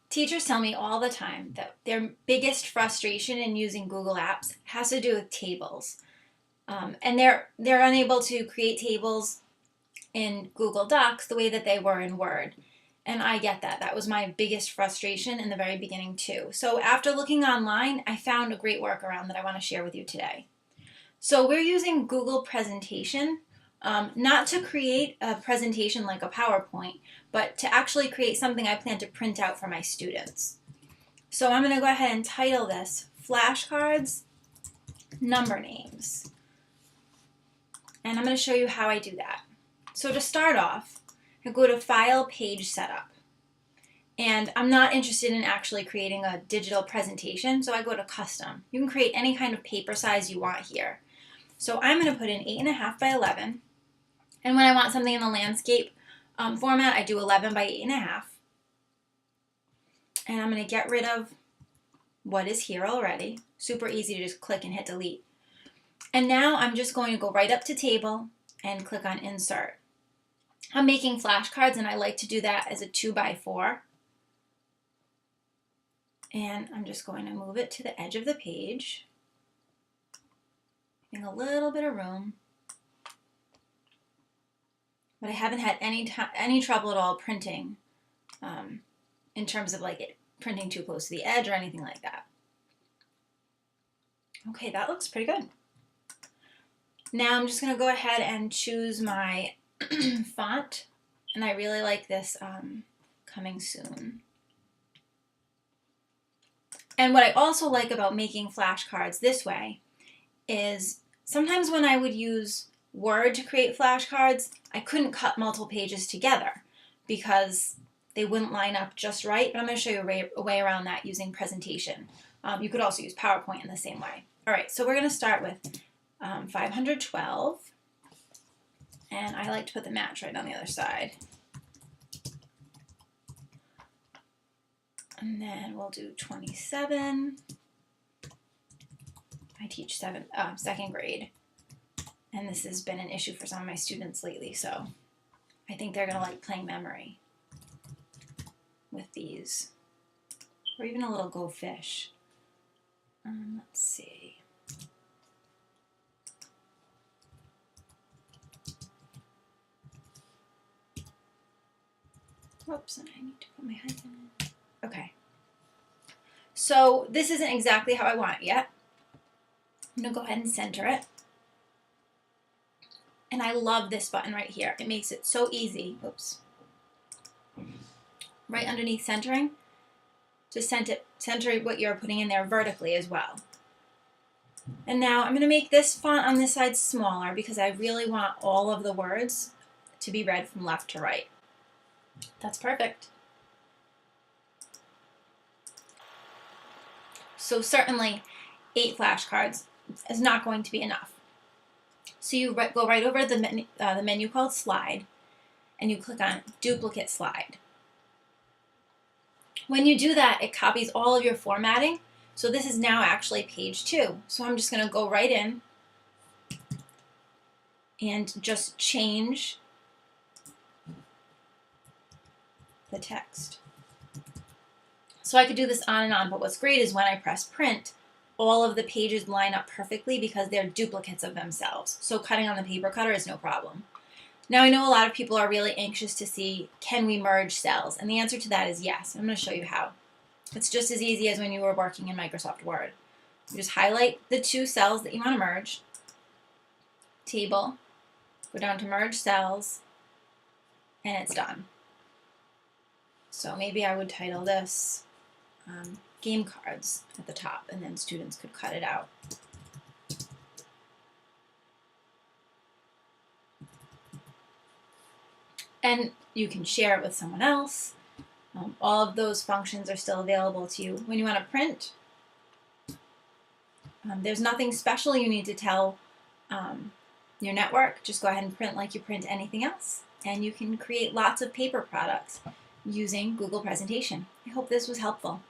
Teachers tell me all the time that their biggest frustration in using Google Apps has to do with tables. And they're unable to create tables in Google Docs the way that they were in Word. And I get that. That was my biggest frustration in the very beginning too. So after looking online, I found a great workaround that I want to share with you today. So we're using Google Presentation, not to create a presentation like a PowerPoint, but to actually create something I plan to print out for my students. So I'm going to go ahead and title this Flashcards Number Names. And I'm going to show you how I do that. So to start off, I go to File, Page Setup. And I'm not interested in actually creating a digital presentation, so I go to Custom. You can create any kind of paper size you want here. So I'm going to put in 8.5 by 11. And when I want something in the landscape format, I do 11 by 8.5. And I'm going to get rid of what is here already. Super easy to just click and hit delete. And now I'm just going to go right up to Table and click on Insert. I'm making flashcards, and I like to do that as a 2 by 4. And I'm just going to move it to the edge of the page, giving a little bit of room. But I haven't had any trouble at all printing in terms of like it printing too close to the edge or anything like that. Okay, that looks pretty good. Now I'm just going to go ahead and choose my font, and I really like this Coming Soon. And what I also like about making flashcards this way is sometimes when I would use Word to create flashcards, I couldn't cut multiple pages together because they wouldn't line up just right, but I'm going to show you a way around that using Presentation. You could also use PowerPoint in the same way. All right, so we're going to start with 512, and I like to put the match right on the other side. And then we'll do 27. I teach second grade, and this has been an issue for some of my students lately, so I think they're going to like playing memory with these, or even a little Go Fish. Let's see. Whoops, and I need to put my hyphen in. Okay. So this isn't exactly how I want it yet. I'm going to go ahead and center it. And I love this button right here. It makes it so easy. Oops. Right underneath centering, to center what you're putting in there vertically as well. And now I'm going to make this font on this side smaller because I really want all of the words to be read from left to right. That's perfect. So certainly 8 flashcards is not going to be enough. So you go right over the menu called Slide, and you click on Duplicate Slide. When you do that, it copies all of your formatting. So this is now actually page 2. So I'm just going to go right in and just change the text. So I could do this on and on, but what's great is when I press print, all of the pages line up perfectly because they're duplicates of themselves. So cutting on the paper cutter is no problem. Now I know a lot of people are really anxious to see, can we merge cells? And the answer to that is yes. I'm going to show you how. It's just as easy as when you were working in Microsoft Word. You just highlight the 2 cells that you want to merge, Table, go down to Merge Cells, and it's done. So maybe I would title this Game Cards at the top, and then students could cut it out. And you can share it with someone else. All of those functions are still available to you. When you want to print, there's nothing special you need to tell your network. Just go ahead and print like you print anything else. And you can create lots of paper products using Google Presentation. I hope this was helpful.